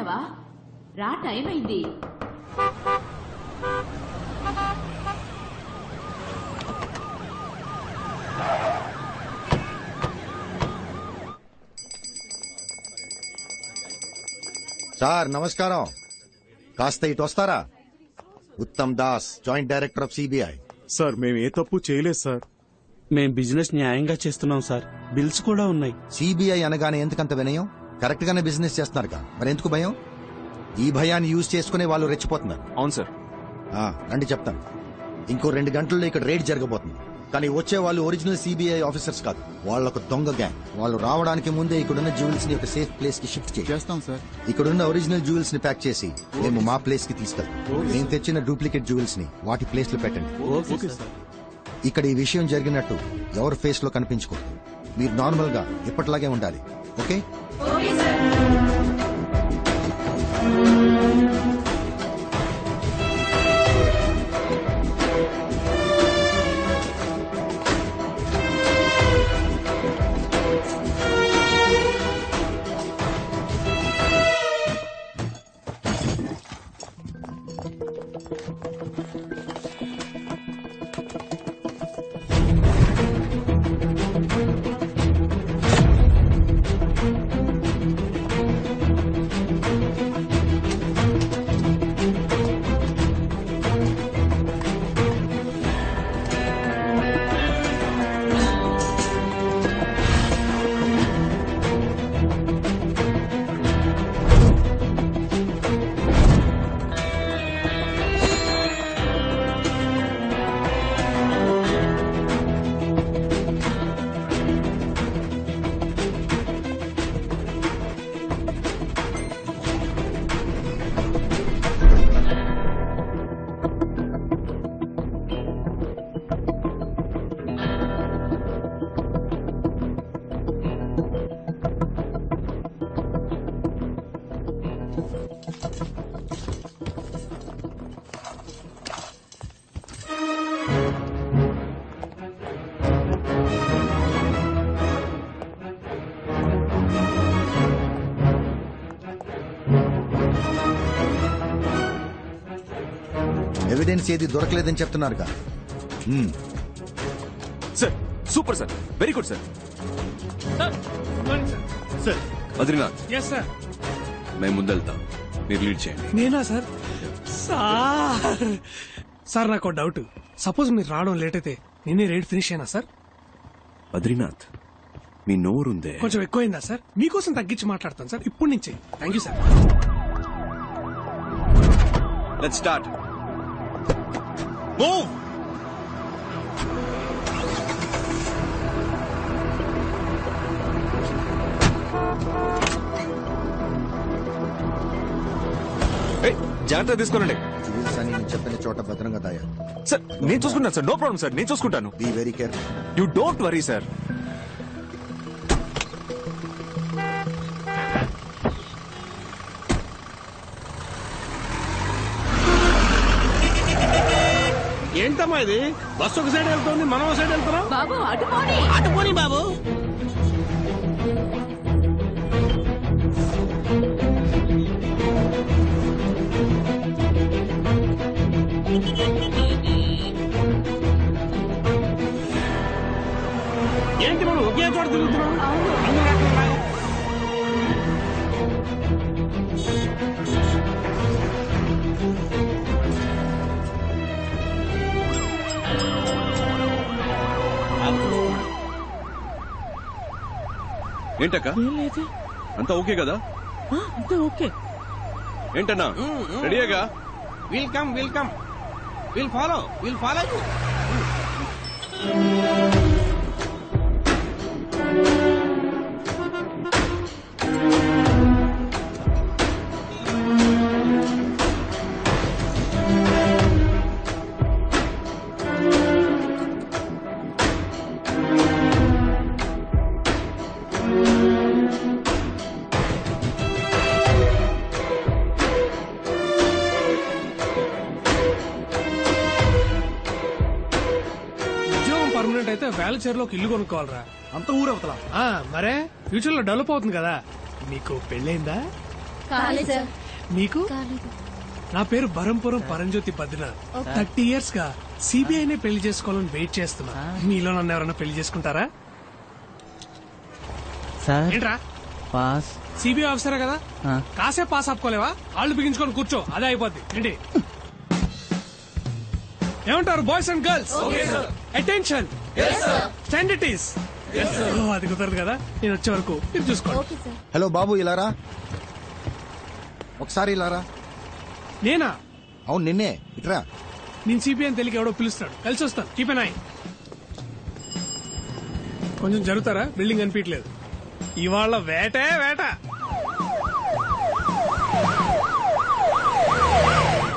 వచ్చేసావా? రా, టైం అయింది. సార్ నమస్కారం. కాస్త ఇటు వస్తారా? Uttam Das, joint director of CBI. Sir మేము ఏ తప్పు చేయలేదు సార్. మేం బిజినెస్ న్యాయంగా చేస్తున్నాం సార్. బిల్స్ కూడా ఉన్నాయి. సిబిఐ అనగానే ఎందుకంత వినయం? కరెక్ట్ గానే బిజినెస్ చేస్తున్నారుగా, మరి ఎందుకు భయం? ఈ భయాన్ని యూజ్ చేసుకునే వాళ్ళు రెచ్చిపోతున్నారు. అవును సార్. రండి చెప్తాను. ఇంకో 2 గంటల్లో ఇక్కడ రేడ్ జరగబోతుంది. కానీ వచ్చే వాళ్ళు ఒరిజినల్ సిబిఐ ఆఫీసర్స్ కాదు, వాళ్ళొక దొంగ గ్యాంగ్. వాళ్ళు రావడానికి ముందే ఇక్కడున్న జ్యువెల్స్ ని ఒక సేఫ్ ప్లేస్ కి షిఫ్ట్ చేస్తాం సార్. ఇక్కడున్న ఒరిజినల్ జ్యువెల్స్ ని ప్యాక్ చేసి మేము మా ప్లేస్ కి తీసుకెళ్తాం. నేను తెచ్చిన డూప్లికేట్ జ్యువెల్స్ ని వాటి ప్లేస్ లో పెట్టండి. ఇక్కడ ఈ విషయం జరిగినట్టు ఎవరి ఫేస్ లో కనిపించకూడదు. మీరు నార్మల్ గా ఇప్పటిలాగే ఉండాలి. ఓకే? ఎవిడెన్స్ ఏది దొరకలేదని చెప్తున్నారుగా. Sir super sir, very good sir. Sir Badrinath, sir మేము ముందెళ్తాం, మీరు లీడ్ చేయండి. నేనా సార్? సార్ నాకు డౌట్. సపోజ్ మీరు రావడం లేట్ అయితే నేనే రేట్ ఫినిష్ అయినా సార్? బద్రీనాథ్, మీ నోరుందే కొంచెం ఎక్కువైందా సార్? మీకోసం తగ్గించి మాట్లాడతాను సార్ ఇప్పటి నుంచి. Thank you sir. Let's start. Move. జాగ్రత్త తీసుకోనండి. జ్యువెల్స్ అని నేను చెప్పిన చోట భద్రంగా దాయా. సార్ నేను చూసుకుంటాను సార్, నో ప్రాబ్లం సార్, నేను చూసుకుంటాను. Be very careful. You don't worry sir. ఏంటమ్మా ఇది? బస్సు ఒక సైడ్ వెళ్తుంది, మనం ఒక సైడ్ వెళ్తున్నాం. బాబు అటుపోని. అటుపోని బాబు. ఏంటి మనం ఒకే చోట తిరుగుతున్నాం? ఏంటక్క అంతా ఓకే కదా? అంతా ఓకే. ఏంటన్నా రెడీగా? Welcome welcome. Will follow you. Permanent అయితే వేలచేరులో ఒక ఇల్లు కొనుక్కోవాలరా. అంత ఊరవతలా? మరే ఫ్యూచర్ లో డెవలప్ అవుతుంది కదా. నీకు పెళ్ళైందా? కాలేదు సార్. మీకు కాలేదు. నా పేరు బరంపురం పరంజ్యోతి బద్రీనాథ్. 30 years గా సిబిఐనే పెళ్లి చేసుకోవాలని వెయిట్ చేస్తున్నా. మీలో నన్ను ఎవరైనా పెళ్లి చేసుకుంటారా? సార్ ఏంట్రా పాస్. సిబిఐ ఆఫీసరే కదా, కాసేపు పాస్ ఆపుకోలేవా? కాళ్ళు బిగించుకొని కూర్చో, అదే అయిపోద్ది. ఏంటి ఏమంటారు బాయ్స్ అండ్ గర్ల్స్? అటెన్షన్, స్టాండర్టీస్. అది కుదరదు కదా, నేను వచ్చే వరకు మీరు చూసుకోండి. Okay sir. హలో బాబు, ఇలారా ఒకసారి ఇలారా. నేనా? అవును నిన్నే, ఇట్రా. నేను సిబిఐ అని తెలియక ఎవడో పిలుస్తాడు, కలిసి వస్తాను. Keep N I. కొంచెం జరుగుతారా? బిల్డింగ్ అనిపించలేదు. ఇవాళ వేటే వేట.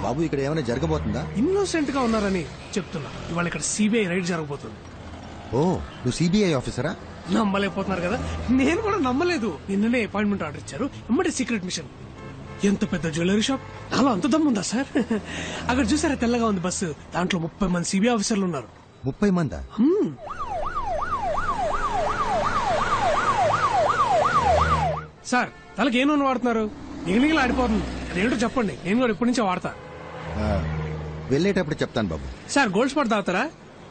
బాబు ఇక్కడ ఏమైనా జరగబోతుందా? ఇన్నోసెంట్ గా ఉన్నారని చెప్తున్నా. ఇవాళ ఇక్కడ సిబిఐ రైడ్ జరగబోతుంది. ఓ, నువ్వు సిబిఐ ఆఫీసరా? నమ్మలేకపోతున్నారు కదా, నేను కూడా నమ్మలేదు. నిన్ననే అపాయింట్మెంట్ ఆర్డర్ ఇచ్చారు, ఎమ్మటే సీక్రెట్ మిషన్. ఎంత పెద్ద జ్యువెలరీ షాప్, నాలో అంత దమ్ముందా సార్? అక్కడ చూసారా తెల్లగా ఉంది బస్సు, దాంట్లో 30 మంది సిబిఐ ఆఫీసర్లు ఉన్నారు. 30 మందా? సార్ తలకి ఏ నూనె వాడుతున్నారు? నిగనిగలు ఆడిపోతుంది. అదేంటో చెప్పండి, నేను కూడా ఇప్పటి నుంచే వాడతా. ఆ, వెళ్ళేటప్పుడు చెప్తాను బాబు. సార్ గోల్డ్ స్పాట్ తాగుతారా?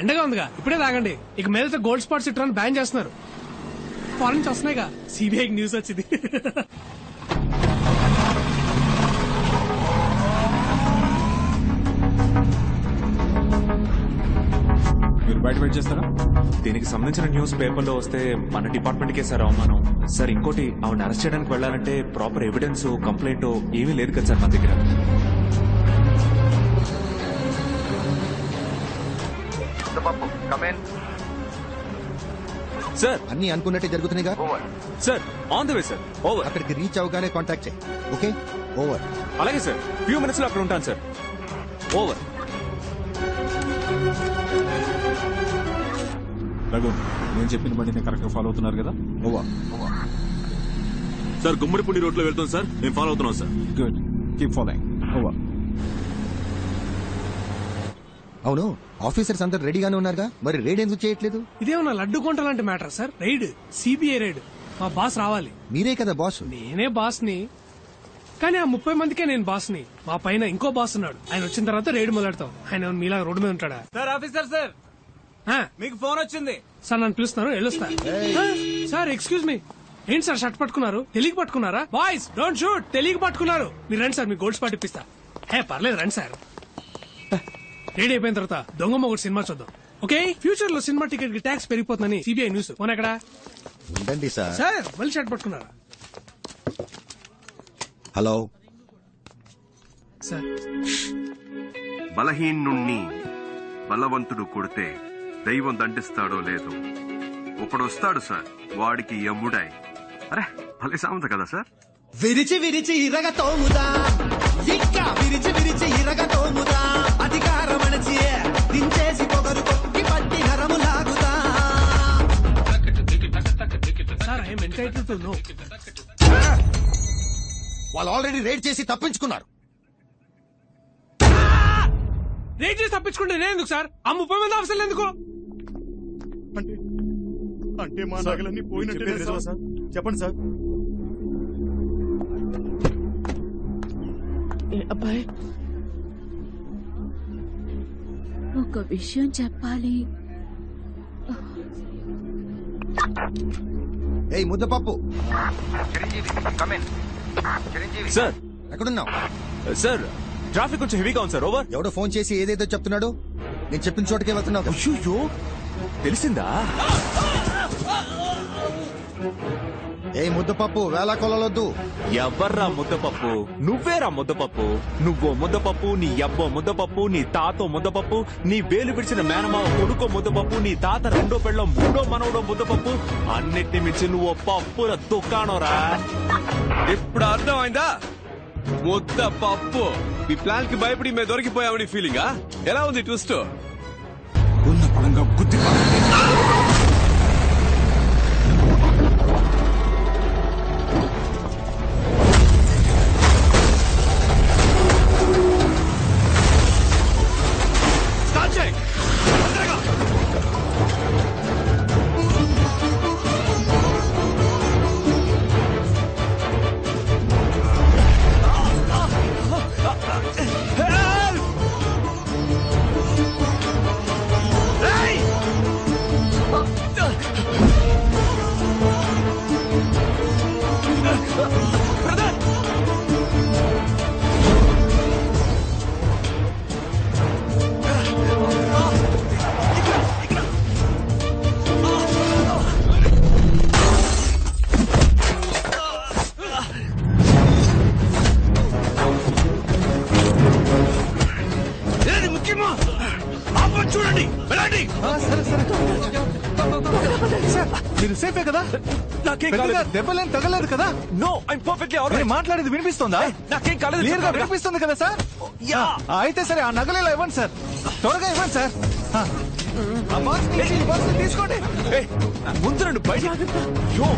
ఎండగా ఉందిగా, ఇప్పుడే తాగండి. ఇక మీద గోల్డ్ స్పాట్స్ ఇట్రాన్ని బ్యాన్ చేస్తున్నారు. ఫారెన్ నుంచి వస్తున్నాయిగా, సిబిఐకి న్యూస్ వచ్చింది. మీరు బయట వెయిట్ చేస్తారా? దీనికి సంబంధించిన న్యూస్ పేపర్లో వస్తే మన డిపార్ట్మెంట్ కే సార్ అవమానం. సార్ ఇంకోటి, ఆవిడ అరెస్ట్ చేయడానికి వెళ్ళాలంటే ప్రాపర్ ఎవిడెన్స్, కంప్లైంట్ ఏమీ లేదు కదా సార్ మన దగ్గర. సార్ అన్ని అనుకున్నట్టే జరుగుతున్నాయిగా. Sir on the way sir. Over. అక్కడికి రీచ్ అవగానే కాంటాక్ట్ చేయి. Okay, over. అలాగే సార్, ఫ్యూ మినిట్స్ లో అక్కడ ఉంటాను సార్. ఓవర్. రఘు, నేను చెప్పిన బండిని కరెక్ట్ గా ఫాలో అవుతున్నారు కదా? ఓవర్. సార్ గుమ్మడిపూడి రోడ్ లో వెళ్తాం సార్, మేము ఫాలో అవుతున్నాం sir. Good, keep following. Over. అవును, ఆఫీసర్స్ అందరు రెడీగానే ఉన్నారుగా, మరి రైడ్ ఎందుకు చేయట్లేదు? ఇదేమన్నా లడ్డు కొంట లాంటి matter sir. Raid, CBI raid. మా బాస్ రావాలి. మీరే కదా బాస్. నేనే బాస్ ని, కానీ ఆ 30 మందికే నేను బాస్ ని. మా పైన ఇంకో బాస్ ఉన్నాడు, ఆయన వచ్చిన తర్వాత రైడ్ మొదలెడతాం. ఆయన మీలా రోడ్డు మీద ఉంటాడా? సార్ ఆఫీసర్ సార్, ఆ, మీకు ఫోన్ వచ్చింది. సార్ నన్ను పిలుస్తున్నారు, వెళ్ళొస్తా. ఆ, సార్ ఎక్స్క్యూజ్ మీ. ఏంటి సార్ షర్ట్ పట్టుకున్నారు? తెలియక పట్టుకున్నారా? Boys don't shoot. తెలియక పట్టుకున్నారు. మీరు రండి సార్, మీ గోల్డ్ స్పాట్ ఇప్పిస్తా. పర్లేదు రండి సార్. రెడీ అయిపోయిన తర్వాత దొంగ మొగుడు సినిమా చూద్దాం. ఓకే, ఫ్యూచర్ లో సినిమా టికెట్ కి ట్యాక్స్ పెరిగిపోతుందని సిబిఐ న్యూస్. ఫోన్ ఎక్కడ? ఉండండి సార్. సార్ మళ్ళీ షర్ట్ పట్టుకున్నారా? Hello sir. బలహీనుణ్ణి బలవంతుడు కొడితే దైవం దండిస్తాడో లేదో ఒకడొస్తాడు సార్, వాడికి యముడాయ్. అరే భలే సామెత కదా సార్. విరిచి విరిచి ఇరగ తోముదా, ఇంకా విరిచి విరిచి ఇరగ తోముదా, అధికారం అణచి దించేసి పొగరు కొట్టి పట్టి నరము లాగుదా. Sir I'm entitled to know. వాళ్ళు ఆల్రెడీ రైడ్ చేసి తప్పించుకున్నారు. రేట్ చేసి తప్పించుకుంటే నేను ఎందుకు సార్? ఆ 30 మంది ఆఫీసర్లు ఎందుకు? అంటే మా నగలన్నీ పోయినట్టే సార్. చెప్పండి సార్. అబ్బాయి, ఒక విషయం చెప్పాలి. ఏయ్ ముద్దపప్పు, సార్ ఎక్కడున్నావు? సార్ ట్రాఫిక్ కొంచెం హెవీగా ఉంది సార్. ఓవర్. ఎవడో ఫోన్ చేసి ఏదేదో చెప్తున్నాడు. నేను చెప్పిన చోటకే వెళ్తున్నావు. అయ్యో, తెలిసిందా? ఏ ముద్దపప్పు, వేళా కొలవద్దు. ఎవర్రా ముద్దపప్పు? నువ్వేరా ముద్దపప్పు. నువ్వో ముద్దపప్పు, నీ అబ్బో ముద్దపప్పు, నీ తాతో ముద్దపప్పు, నీ వేలు విడిచిన మేనమావ కొడుకో ముద్దపప్పు, నీ తాత రెండో పెళ్ళం మూడో మనవడో ముద్దపప్పు. అన్నిటిని మించి నువ్వు పప్పుల దుకాణంరా. ఇప్పుడు అర్థమైందా? ముద్దపప్పు. ఈ ప్లాన్ కి భయపడి మేము దొరికిపోయామని ఫీలింగా? ఎలా ఉంది ట్విస్ట్? ఉన్న పడంగా గుద్ది చూడండి వెళ్ళండి. మీరు సేఫే కదా? నాకేం పెద్దగా కాలేదు. దెబ్బలేం తగలేదు కదా? No I'm perfectly alright. నేను మాట్లాడేది వినిపిస్తుందా? నాకేం కాలేదు. క్లియర్ గా వినిపిస్తుంది కదా సార్? అయితే సరే ఆ నగలేలా ఇవ్వండి సార్, త్వరగా ఇవ్వండి సార్. ఆ బాక్స్ నుంచి ఈ బాక్స్ తీసుకోండి. ఏయ్, ముందు రండి బయట. యో.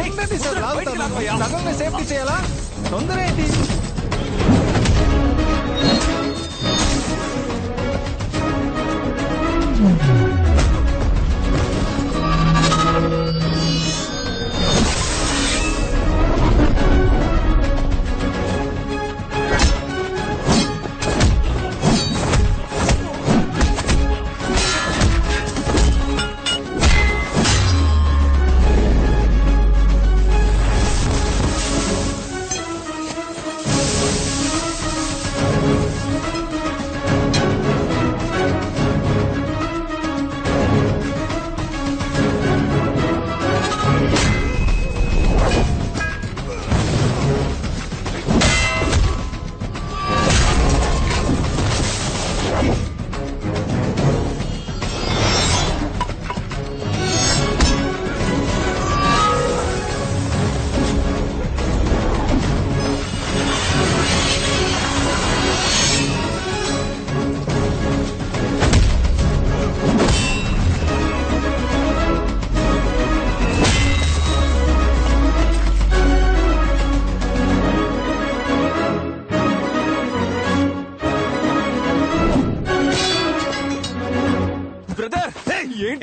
ఏంటండి సార్ లాగుతారు? నగల్ని సేఫ్టీ చేయాలా? తొందర ఏంటి?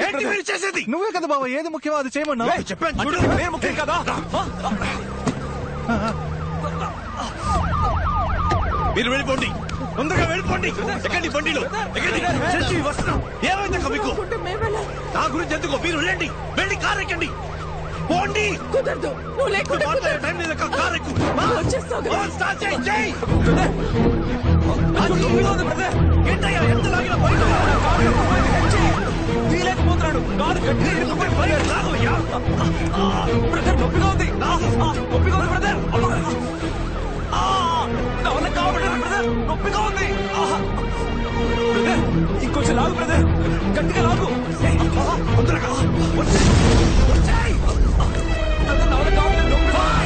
ఏంటి మీరు చేసేది? నువ్వే కదా బాబా ఏది ముఖ్యమో అది చేయమన్నావు. చెప్పాను అంటే చూడు. నేను ముఖ్యం కదా. మీరు వెళ్ళిపోండి, తొందరగా వెళ్ళిపోండి. ఎక్కండి బండిలో, ఎక్కండి. చర్చి వస్తున్నాం. ఏమైంది మీకు? నా గురించి ఎందుకు? మీరు వెళ్ళండి, వెళ్ళి కారు ఎక్కండి. పోండి. కుదరదు, నువ్వు లేకుండా మాట్లాడే టైం లేదు. కారు ఎక్కు. స్టార్ట్ చేయి, చేయి. ఏంటయ్యా ఎంత లాగినా పోయిందో? తీయలేకపోతున్నాడు. కాదు గట్టి లాగవయ్యా. బ్రదర్, నొప్పిగా ఉంది. నొప్పిగా ఉంది బ్రదర్. నా వల్ల కావట్లేదు బ్రదర్, నొప్పిగా ఉంది. బ్రదర్, ఇంకొంచెం లాగు బ్రదర్, గట్టిగా లాగు. తొందరగా వచ్చేయ్. బ్రదర్, నా వల్ల కావట్లేదు, నొప్పిగా ఉంది.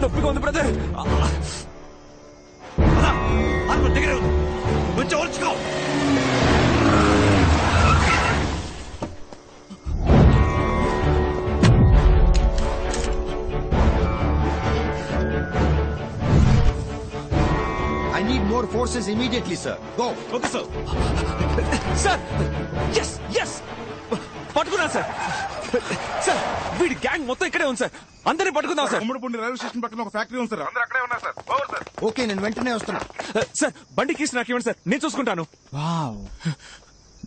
నొప్పిగా ఉంది బ్రదర్. దగ్గర కొంచెం ఓర్చుకో. I need more forces immediately, sir. Go. Okay sir. Sir, yes yes, పట్టుకున్నా సార్. సార్, వీడి గ్యాంగ్ మొత్తం ఇక్కడే ఉంది సార్. అందరినీ పట్టుకుందాం సార్. ఉమ్మడిపూడి రైల్వే స్టేషన్ పక్కన ఒక ఫ్యాక్టరీ ఉంది సార్, అందరూ అక్కడే ఉన్నారు సార్. Over sir. ఓకే, నేను వెంటనే వస్తున్నా. సార్, బండి కీస్ నాకు ఇవ్వండి సార్, నేను చూసుకుంటాను. వావ్,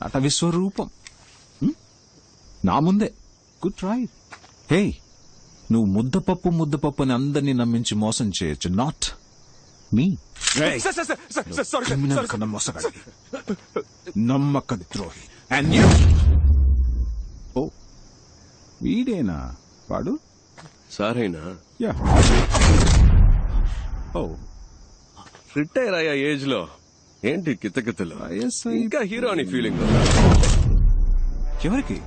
నట విశ్వరూపం నా ముందే. Good try. హే, నువ్వు ముద్దపప్పు అని అందరినీ నమ్మించి మోసం చేయొచ్చు, not me. Sir sir sir sir sir sorry criminal sir. కన్నా మోసగాడి, నమ్మక ద్రోహి. అండ్ యూ, ఓ వీడేనా వాడు? సారేనా? యా. ఓ, రిటైర్ అయ్యా ఏజ్ లో ఏంటి కితకితలు? ఇంకా హీరో అని ఫీలింగ్. ఎవరికి?